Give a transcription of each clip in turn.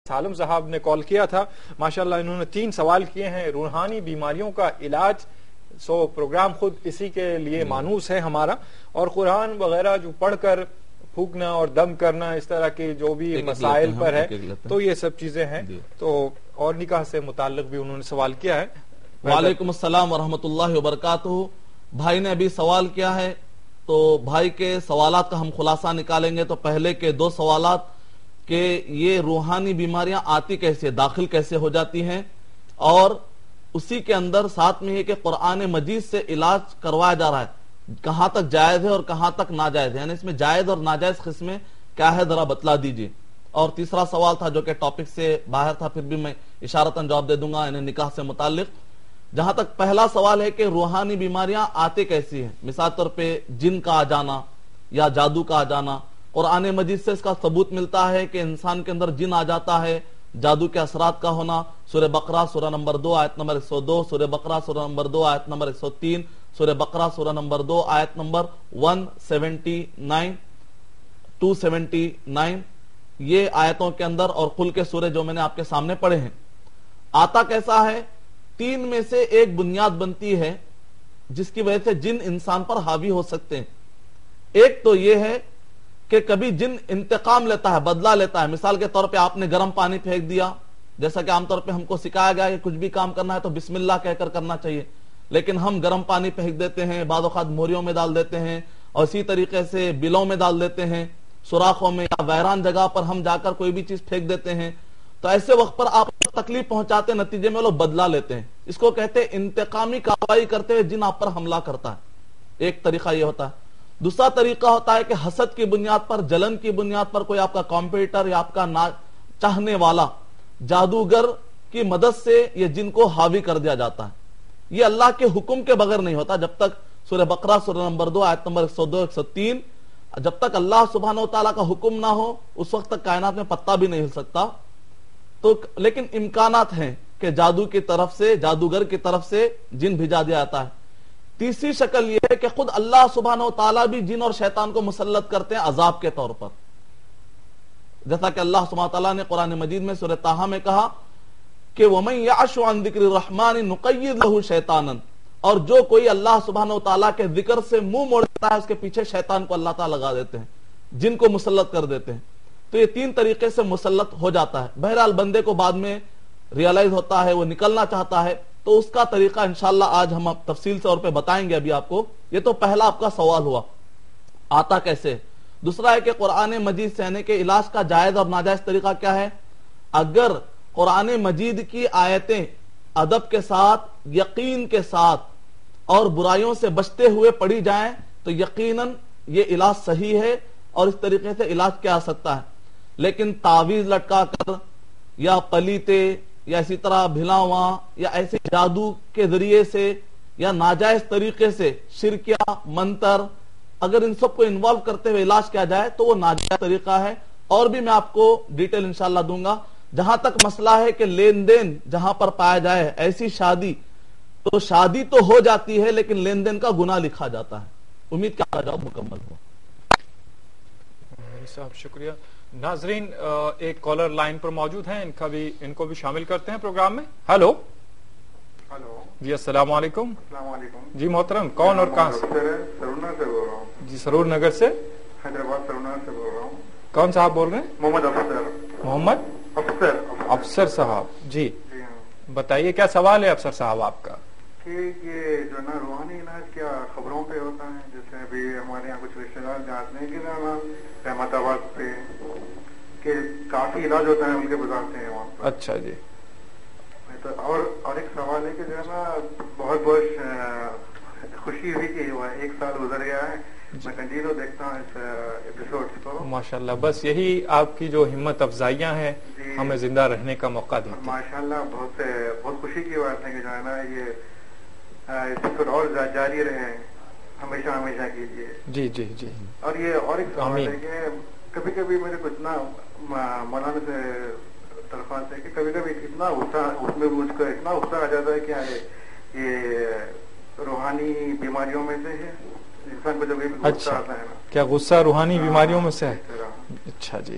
سالم صاحب نے کال کیا تھا، ماشاءاللہ انہوں نے 3 سوال کیے ہیں روحانی بیماریوں کا علاج. پروگرام خود اسی کے لیے مانوس ہے ہمارا، اور قرآن وغیرہ جو پڑھ کر پھونکنا اور دم کرنا اس طرح کے جو بھی مسائل پر ہے تو یہ سب چیزیں ہیں. تو اور نکاح سے متعلق بھی انہوں نے سوال کیا ہے. وعلیکم السلام ورحمۃ اللہ وبرکاتہ. بھائی نے ابھی سوال کیا ہے تو بھائی کے سوالات کا ہم خلاصہ نکالیں گے. تو پہلے کے 2 سوالات کہ یہ روحانی بیماریاں آتی کیسے، داخل کیسے ہو جاتی ہیں، اور اسی کے اندر ساتھ میں یہ کہ قرآن مجید سے علاج کروایا جا رہا ہے کہاں تک جائز ہے اور کہاں تک ناجائز ہے، یعنی اس میں جائز اور ناجائز قسمیں کیا ہے ذرا بتلا دیجئے. اور تیسرا سوال تھا جو کہ ٹاپک سے باہر تھا، پھر بھی میں اشارتاً جواب دے دوں گا، یعنی نکاح سے متعلق. جہاں تک پہلا سوال ہے کہ روحانی بیماریاں آتے کیسی ہیں، مثال طور پہ جن کا آ جانا یا جادو کا آ جانا، قرآن مجید سے اس کا ثبوت ملتا ہے کہ انسان کے اندر جن آ جاتا ہے، جادو کے اثرات کا ہونا. سورہ بقرہ سورہ نمبر 2 آیت نمبر 102، سورہ بقرہ سورہ نمبر 2 آیت نمبر 103، سورہ بقرہ سورہ نمبر 2 آیت نمبر 179 279، یہ آیتوں کے اندر، اور قل کے سورے جو میں نے آپ کے سامنے پڑھے ہیں. آتا کیسا ہے؟ 3 میں سے ایک بنیاد بنتی ہے جس کی وجہ سے جن انسان پر حاوی ہو سکتے ہیں. ایک تو یہ ہے کہ کبھی جن انتقام لیتا ہے، بدلہ لیتا ہے. مثال کے طور پہ آپ نے گرم پانی پھینک دیا، جیسا کہ عام طور پہ ہم کو سکھایا گیا کہ کچھ بھی کام کرنا ہے تو بسم اللہ کہہ کر کرنا چاہیے، لیکن ہم گرم پانی پھینک دیتے ہیں، بعض اوقات موریوں میں ڈال دیتے ہیں، اور اسی طریقے سے بلوں میں ڈال دیتے ہیں، سوراخوں میں یا ویران جگہ پر ہم جا کر کوئی بھی چیز پھینک دیتے ہیں. تو ایسے وقت پر آپ تکلیف پہنچاتے، نتیجے میں لوگ بدلہ لیتے ہیں. اس کو کہتے ہیں انتقامی کارروائی کرتے ہوئے جن آپ پر حملہ کرتا ہے. ایک طریقہ یہ ہوتا ہے. دوسرا طریقہ ہوتا ہے کہ حسد کی بنیاد پر، جلن کی بنیاد پر کوئی آپ کا کمپیٹر یا آپ کا چاہنے والا جادوگر کی مدد سے یہ جن کو حاوی کر دیا جاتا ہے. یہ اللہ کے حکم کے بغیر نہیں ہوتا. جب تک سورہ بقرہ سورہ نمبر 2 آیت نمبر 102 103، جب تک اللہ سبحانہ وتعالیٰ کا حکم نہ ہو اس وقت تک کائنات میں پتا بھی نہیں ہل سکتا. تو لیکن امکانات ہیں کہ جادو کی طرف سے، جادوگر کی طرف سے جن بھیجا دیا جاتا ہے. تیسری شکل یہ ہے کہ خود اللہ سبحانہ وتعالیٰ بھی جن اور شیطان کو مسلط کرتے ہیں عذاب کے طور پر، جیسا کہ اللہ سبحانہ وتعالیٰ نے قرآن مجید میں سورہ طٰہٰ میں کہا کہ وَمَن يَعْشُ عَن ذِكْرِ الرَّحْمَنِ نُقَيِّضْ لَهُ شَيْطَانًا، اور جو کوئی اللہ سبحانہ وتعالیٰ کے ذکر سے منہ موڑتا ہے اس کے پیچھے شیطان کو اللہ تعالیٰ لگا دیتے ہیں، جن کو مسلط کر دیتے ہیں. تو یہ 3 طریقے سے مسلط ہو جاتا ہے. بہرحال بندے کو بعد میں ریئلائز ہوتا ہے، وہ نکلنا چاہتا ہے، تو اس کا طریقہ انشاءاللہ آج ہم تفصیل سے اور پہ بتائیں گے ابھی آپ کو. یہ تو پہلا آپ کا سوال ہوا آتا کیسے. دوسرا ہے کہ قرآن مجید سے آنے کے علاج کا جائز اور ناجائز طریقہ کیا ہے. اگر قرآن مجید کی آیتیں ادب کے ساتھ، یقین کے ساتھ اور برائیوں سے بچتے ہوئے پڑھی جائیں تو یقیناً یہ علاج صحیح ہے اور اس طریقے سے علاج کیا آ سکتا ہے. لیکن تعویذ لٹکا کر یا پلیتے یا اسی طرح بھلاواں یا ایسے جادو کے ذریعے سے یا ناجائز طریقے سے شرکیہ منتر، اگر ان سب کو انوالو کرتے ہوئے علاج کیا جائے تو وہ ناجائز طریقہ ہے. اور بھی میں آپ کو ڈیٹیل انشاءاللہ دوں گا. جہاں تک مسئلہ ہے کہ لین دین جہاں پر پایا جائے ایسی شادی، تو شادی تو ہو جاتی ہے لیکن لین دین کا گناہ لکھا جاتا ہے. امید کا جواب مکمل ہو. صاحب شکریہ. ناظرین ایک کالر لائن پر موجود ہیں، ان کو بھی شامل کرتے ہیں پروگرام میں. ہیلو جی السلام علیکم. السلام علیکم جی محترم، کون اور کہاں سے؟ سرور نگر سے بول رہا ہوں. جی سرور نگر سے، حیدرآباد سرور نگر سے بول رہا ہوں. کون صاحب بول رہے ہیں؟ محمد افسر. محمد افسر صاحب. جی بتائیے کیا سوال ہے افسر صاحب آپ کا؟ کہ یہ جو نا روحانی علاج کیا خبروں پہ ہوتا ہے، جیسے ابھی ہمارے یہاں کچھ رشتے دار جاتے ہیں کہ نا رحمت آباد پہ کہ کافی علاج ہوتا ہے، ان کے بتاتے ہیں وہاں پر. اچھا جی. اور ایک سوال ہے کہ جو ہے نا بہت بہت خوشی ہوئی کہ 1 سال گزر گیا ہے. میں کنٹینیو دیکھتا ہوں اس ایپیسوڈ کو. ماشاءاللہ، بس یہی آپ کی جو ہمت افزائیاں ہیں ہمیں زندہ رہنے کا موقع دیتی ہیں. ماشاءاللہ بہت خوشی کی بات ہے کہ جو ہے نا یہ ایپیسوڈ اور جاری رہے ہمیشہ کیجیے. جی جی جی. اور ایک سوال ہے کہ کبھی کبھی میرے کو اتنا مولانا سے درخواست ہے کہ کبھی کبھی اتنا غصہ اس میں مجھ کو اتنا غصہ آ جاتا ہے کہ یہ روحانی بیماریوں میں سے ہے. انسان کو جب غصہ آتا ہے نا. کیا غصہ روحانی بیماریوں میں سے ہے؟ اچھا جی.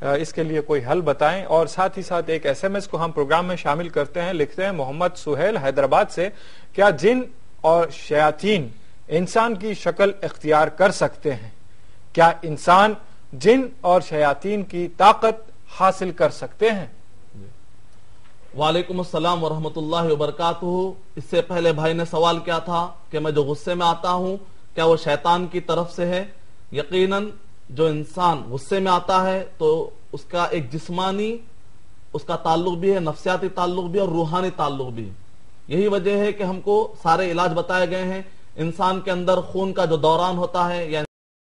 اس کے لیے کوئی حل بتائیں. اور ساتھ ہی ساتھ ایک SMS کو ہم پروگرام میں شامل کرتے ہیں. لکھتے ہیں محمد سہیل حیدرآباد سے, کیا جن اور شیاطین انسان کی شکل اختیار کر سکتے ہیں؟ کیا انسان جن اور شیاطین کی طاقت حاصل کر سکتے ہیں؟ وعلیکم السلام ورحمۃ اللہ وبرکاتہ. اس سے پہلے بھائی نے سوال کیا تھا کہ میں جو غصے میں آتا ہوں کیا وہ شیطان کی طرف سے ہے؟ یقیناً جو انسان غصے میں آتا ہے تو اس کا ایک جسمانی اس کا تعلق بھی ہے, نفسیاتی تعلق بھی اور روحانی تعلق بھی. یہی وجہ ہے کہ ہم کو سارے علاج بتائے گئے ہیں. انسان کے اندر خون کا جو دوران ہوتا ہے یا